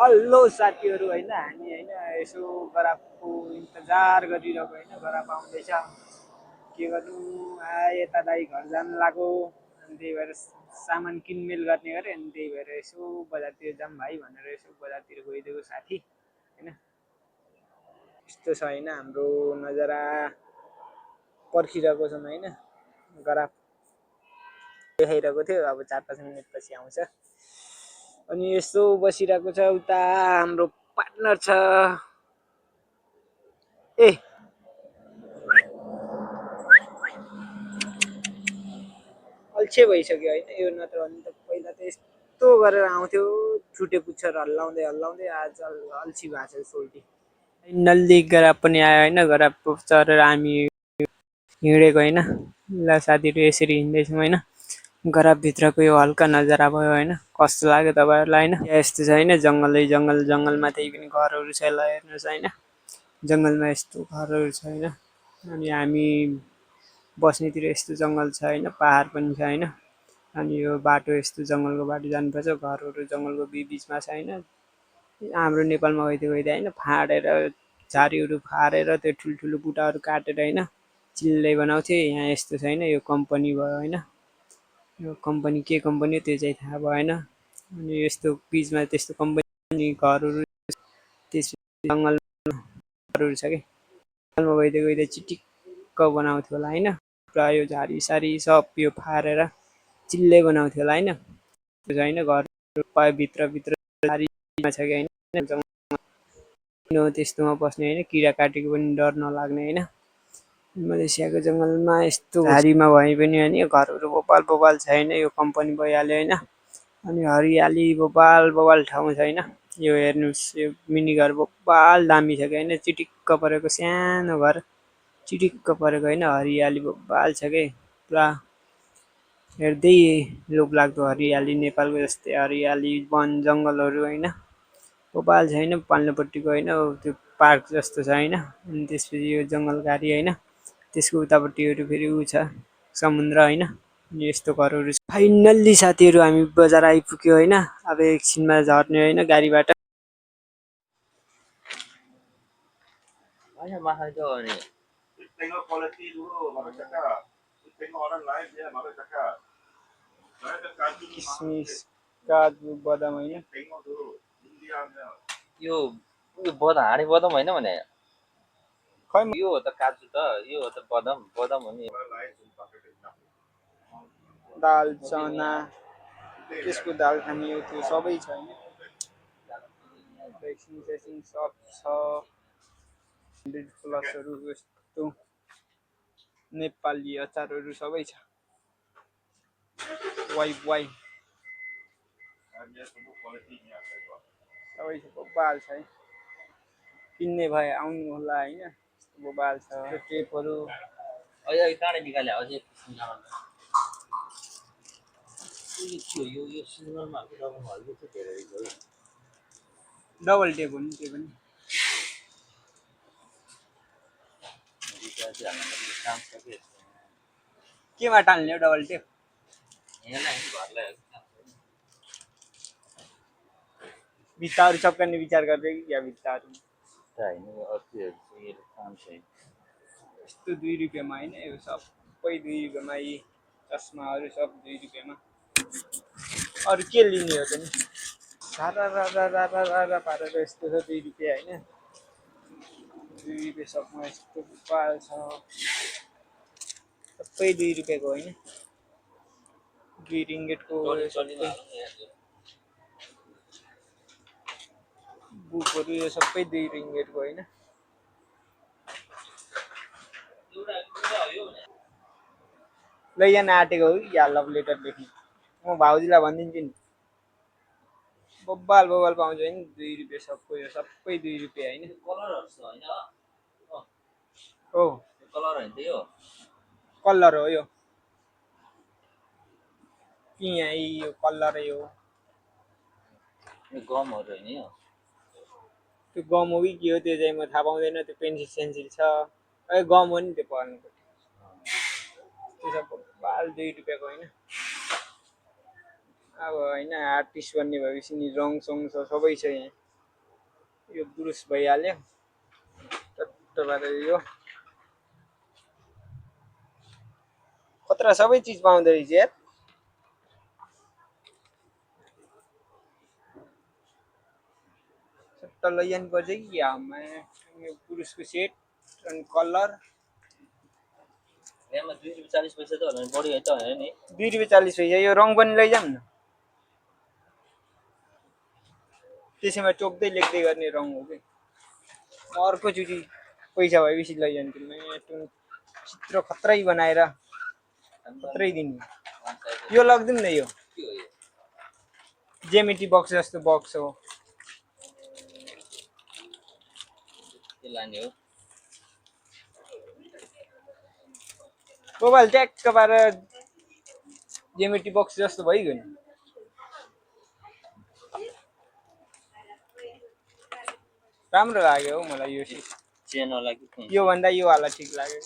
hello साथीहरू होइन हामी होइन यसो गराफको इन्तजार गरिरहेको होइन गराफ आउँदैछ के गर्नु यता दाइ घर जानु लाग्यो अनि त्यही भएर सामान किनमेल गर्ने गरे अनि त्यही भएर यसो बजारतिर जाऊँ भाइ भनेर यसो बजारतिर गइदिएको साथी होइन यस्तो छ होइन हाम्रो नजरा पर्खिरहेको छौँ होइन गराफ देखाइरहेको थियो अब 4-5 मिनटपछि आउँछ अनि यस्तो बसिरहेको छ उता हाम्रो पार्टनर छ ए अल्छे भइसक्यो होइन यो नत्र भने त पहिला त यस्तो गरेर आउँथ्यो छुटे पुच्छर हल्लाउँदै हल्लाउँदै आज अल्छी भएको छ सोल्टी नल्दी गराब पनि आयो होइन गराब चढेर हामी हिँडेको होइन ल साथीहरू यसरी हिँड्दैछौँ होइन गराबभित्रको यो हल्का नजारा भयो होइन कस्तो लाग्यो तपाईँहरूलाई होइन यस्तो छ होइन जङ्गलै जङ्गल जङ्गलमा त्यही पनि घरहरू छ ल हेर्नुहोस् होइन जङ्गलमा यस्तो घरहरू छ होइन अनि हामी बस्नेतिर यस्तो जङ्गल छ होइन पहाड पनि छ होइन अनि यो बाटो यस्तो जङ्गलको बाटो जानुपर्छ घरहरू जङ्गलको बिचमा छ होइन हाम्रो नेपालमा गइदियो होइन फाँडेर झाडीहरू फाडेर त्यो ठुल्ठुलो बुट्टाहरू काटेर होइन चिल्लै बनाउँथे यहाँ यस्तो छैन यो कम्पनी भयो होइन यो कम्पनी के कम्पनी हो त्यो चाहिँ थाहा भएन अनि यस्तो बिचमा त्यस्तो कम्पनी घरहरू त्यसपछि जङ्गलहरू छ कि जङ्गलमा गइदियो गइदियो चिटिक्क बनाउँथ्यो होला होइन पुरा यो झाडी साडी सब यो फारेर चिल्लै बनाउँथ्यो होला होइन होइन घरहरू भित्रभित्र झाडीमा छ कि होइन त्यस्तोमा बस्ने होइन किरा काटेको पनि डर नलाग्ने होइन मलेसियाको जङ्गलमा यस्तो झाडीमा भए पनि होइन घरहरू बोबाल बोबाल छ होइन यो कम्पनी भइहाल्यो होइन अनि हरियाली बोबाल बोबाल ठाउँ छ होइन यो हेर्नुहोस् यो मिनी घर बोबाल दामी छ कि होइन चिटिक्क परेको सानो घर चिटिक्क परेको होइन हरियाली बोबाल छ कि पुरा हेर्दै लोभलाग्दो हरियाली नेपालको जस्तै हरियाली वन जङ्गलहरू होइन बोबाल छ होइन पाल्लोपट्टिको होइन त्यो पार्क जस्तो छ होइन अनि त्यसपछि यो जङ्गल घारी होइन त्यसको उतापट्टिहरू फेरि ऊ छ समुद्र होइन अनि यस्तो घरहरू छ फाइनल्ली साथीहरू हामी बजार आइपुग्यो होइन अब एकछिनमा झर्ने होइन गाडीबाट किसमिस काजु बदाम होइन यो बदाम हाँडी बदाम होइन भने खै यो हो त काजु त यो हो त बदाम बदाम हो नि दाल चना त्यसको दाल खाने हो त्यो सबै छ होइन ड्रेसिङ सेसिङ सब छ 100+ यस्तो नेपाली अचारहरू सबै छ वाइ सबै छ बोबाल छ है किन्ने भए आउनु होला होइन यस्तो बोबाल छ टेपहरू अहिले काँडे निकाले अझै यो सिङ्गलमा डबलमा हल्के चाहिँ धेरै गयो डबल टेप हो नि त्यो पनि केमा टाल्ने हो डबल टेप भित्ताहरू चप्काउने विचार गर्दै कि क्या भित्ताहरू यस्तो 2 रुपियाँमा होइन यो सबै 2 रुपियाँमा यी चस्माहरू सब 2 रुपियाँमा अरू के लिने हो त नि सारा पारेर यस्तो छ 2 रुपियाँ होइन 2 रुपियाँ सबमा यस्तो पाल छ सबै 2 रुपियाँको होइन 2 रिङ्गेटको बुकहरू यो सबै 2 रिङ्गेटको होइन लैजान आँटेको हो कि या लभ लेटर लेख्नु म भाउजूलाई भनिदिन्छु नि बोबाल बोबाल पाउँछ नि 2 रुपियाँ सबको यो सबै 2 रुपियाँ होइन हो कलर हो यो कि यहाँ यो कलरै हो गमहरू होइन यो त्यो गम हो कि के हो त्यो चाहिँ म थाहा पाउँदैन त्यो पेन्सिल सेन्सिल छ ए गम हो नि त्यो पर्नुपट्टि त्यो सब बोबाल 2 रुपियाँको होइन अब होइन आर्टिस्ट बन्ने भएपछि नि रङ सङ छ सबै छ यहाँ यो ब्रुस भइहाल्यो टट्टबाट यो खतरा सबै चिज पाउँदो रहेछ यार सट्ट लैजानु पर्छ कि आमा यो पुरुषको सेट अनि कलर यहाँ 2 रुपैयाँ 40 पैसा त होला नि बढी त होइन नि 2 रुपियाँ 40 पैसा यो रङ पनि लैजाऊँ न त्यसैमा चोक्दै लेख्दै गर्ने रङ हो कि अर्कोचोटि पैसा भएपछि लैजान्छु चित्र खत्रै बनाएर खत्रै दिनु यो लगिदिउँ न यो जेमेट्री बक्स जस्तो बक्स हो के लाने हो मोबाइल ट्याक्क पारेर जेमेट्री बक्स जस्तो भइगयो नि राम्रो लाग्यो हौ मलाई यो चेनवाला कि यो भन्दा यो वाला ठिक लाग्यो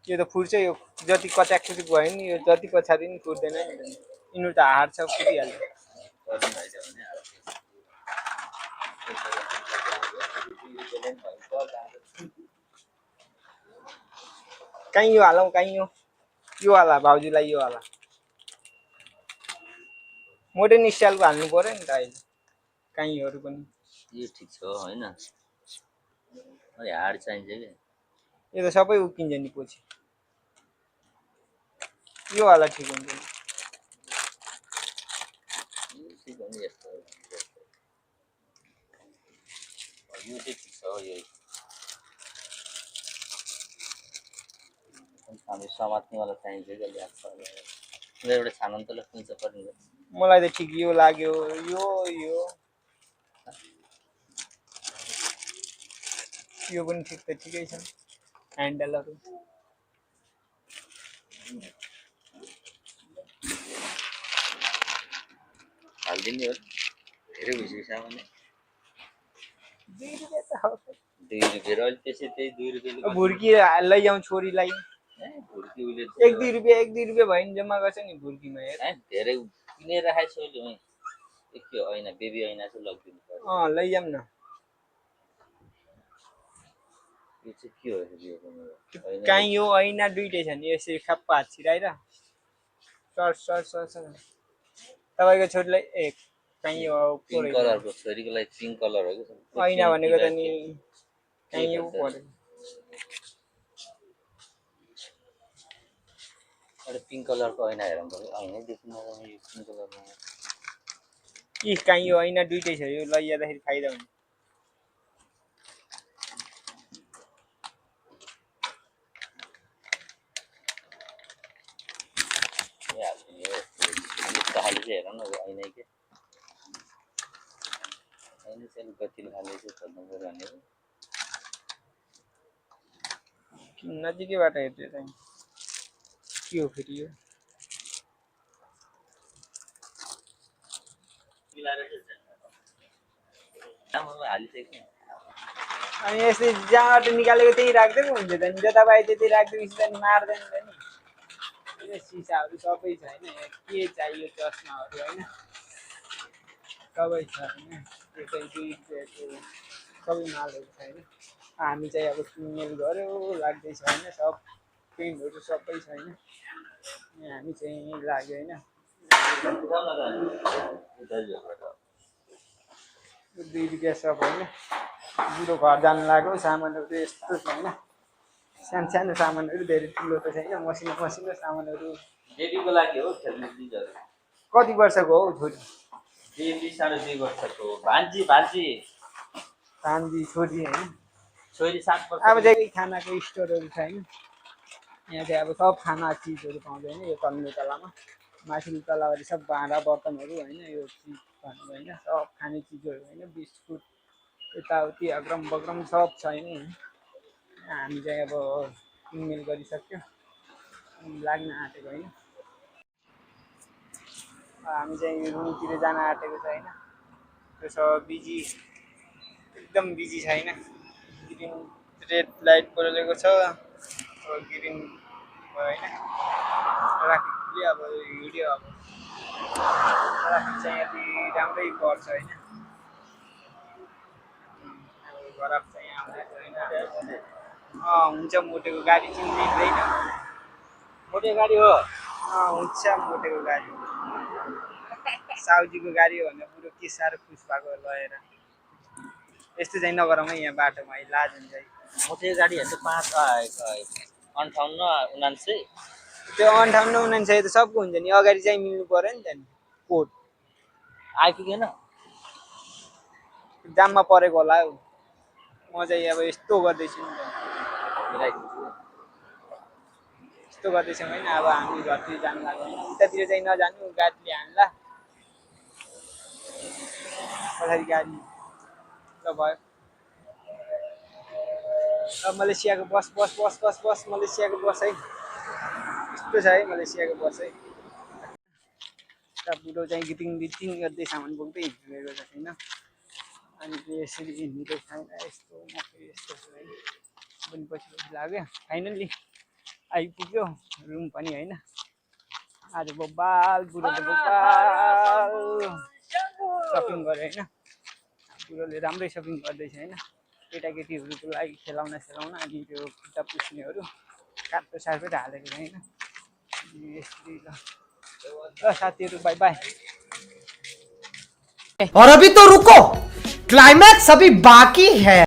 यो त फुट्छ यो जति कचाक कुचुक भयो नि यो जति पछाडि नि फुट्दैन नि यिनीहरू त हार्ड छ फुटिहाल्छ कहीँ यो हालौँ कहीँ यो वाला भाउजूलाई यो वाला मोडर्न स्टाइलको हाल्नु पर्यो नि त अहिले कहीँहरू पनि यो ठिक छ होइन अलि हार्ड चाहिन्छ कि यो त सबै उक्किन्छ नि पछि यो वाला ठिक हुन्छ नि ठिक हो नि यस्तो यो चाहिँ ठिक छ यो हामी समात्नेवाला चाहिन्छ कि अलि हात एउटा छानन त लग्छ पर्ने मलाई त ठिक यो लाग्यो यो पनि ठिक त ठिकै छ ह्यान्डलहरू हालिदिने हो धेरै भइसक्यो सामान्य 2 रुपियाँ त हो 2 रुपियाँ र अहिले त्यसै त्यही 2 रुपियाँले भुर्की लैजाउँ छोरीलाई भुर्की उसले 1-2 रुपियाँ भयो नि जम्मा गर्छ नि भुर्कीमा हेर धेरै किनेर राखेको छु अहिले के होइन बेबी ऐना चाहिँ लगिदिनु पर्छ लैजाऊँ न यो चाहिँ के हो कहीँ यो ऐना दुइटै छ नि यसरी खप्पा हात छिराएर सर तपाईँको छोरीलाई कहीँ यो पिङ्क कलरको छोरीको लागि पिङ्क कलर हो कि ऐना भनेको त नि कहीँ यो पर्यो एउटा पिङ्क कलरको ऐना हेरौँ पर्यो ऐनै देख्नु नजाने यो पिङ्क कलरमा कहीँ यो ऐना दुइटै छ यो लैजाँदाखेरि फाइदा हुन्छ खाले चाहिँ हेर न ऐनै के ऐना चाहिँ गतिलो खाले चाहिँ खोज्नु पऱ्यो भनेको नजिकैबाट हेर्दै चाहिँ के हो फेरि यो अनि यस्तै जहाँबाट निकालेको त्यही राख्दै पो हुन्छ त नि जताभाइ त्यतै राखिदिएपछि त नि मार्दैन त नि सिसाहरू सबै छ होइन के चाहियो चस्माहरू होइन सबै छ होइन सबै मालहरू छ होइन हामी चाहिँ अब किनमेल गऱ्यो लाग्दैछ होइन सब प्रिन्टहरू सबै छ होइन हामी चाहिँ लाग्यो होइन 2 रुपियाँ सब होइन बुढो घर जानु लाग्यो सामानहरू यस्तो छ होइन सानो सामानहरू धेरै ठुलो त छैन मसिनो सामानहरू बेबीको लागि हो खेल्ने चिजहरू कति वर्षको हौ छोरी बेबी 2.5 वर्षको भान्जी छोरी होइन छोरी 7 वर्ष अब चाहिँ खानाको स्टोरहरू छ होइन यहाँ चाहिँ अब सब खाना चिजहरू पाउँछ होइन यो तल्लो तलामा माथिल्लो तलाभरि सब भाँडा बर्तनहरू होइन यो चिज होइन सब खाने चिजहरू होइन बिस्कुट यताउति अग्रम बग्रम सब छ होइन हामी चाहिँ अब किनमेल गरिसक्यो लाग्न आँटेको होइन हामी चाहिँ रुमतिर जान आँटेको छ होइन त्यो सब बिजी एकदम बिजी छ होइन ग्रिन रेड लाइट बलेको छ ग्रिन होइन ट्राफिकले अब हिँड्यो अब ट्राफिक चाहिँ अलि राम्रै पर्छ होइन गरफ चाहिँ आउँदैछ होइन हुन्छ मोटेको गाडी चाहिँ मिल्दैन मोटे गाडी हो हुन्छ मोटेको गाडी साउजीको गाडी हो भने पुरो के साह्रो खुस भएको लगेर यस्तो चाहिँ नगरौँ है यहाँ बाटोमा लाज हुन्छ है मोटे गाडी हेर्नु 58 त्यो 58 त सबको हुन्छ नि अगाडि चाहिँ मिल्नु पर्यो नि त नि कोड आइपुगेन जाममा परेको होला हौ म चाहिँ अब यस्तो गर्दैछु नि त यस्तो गर्दैछौँ होइन अब हामी घरतिर जानु लाग्यो होइन उतातिर चाहिँ नजानु गाडीले हान्ला पछाडि गाडी ल भयो अब मलेसियाको बस बस बस बस बस मलेसियाको बस है यस्तो छ है मलेसियाको बस है बुढो चाहिँ गिटिङ गिटिङ गर्दै सामान बोक्दै हिँडिरहेको छ होइन अनि त्यो यसरी हिँडेको छैन यस्तो यस्तो छ है पनि पछि पछि लाग्यो फाइनल्ली आइपुग्यो रुम पनि होइन आज बब्बाल बुढो त बब्बाल सपिङ गऱ्यो होइन बुढोले राम्रै सपिङ गर्दैछ होइन केटाकेटीहरूको लागि खेलाउन अनि त्यो खुट्टा पुस्नेहरू कार्पेट सार्पेट हालेको होइन यसरी ल साथीहरू बाई बाई और अभी तो रुको क्लाइमैक्स अभी बाकी है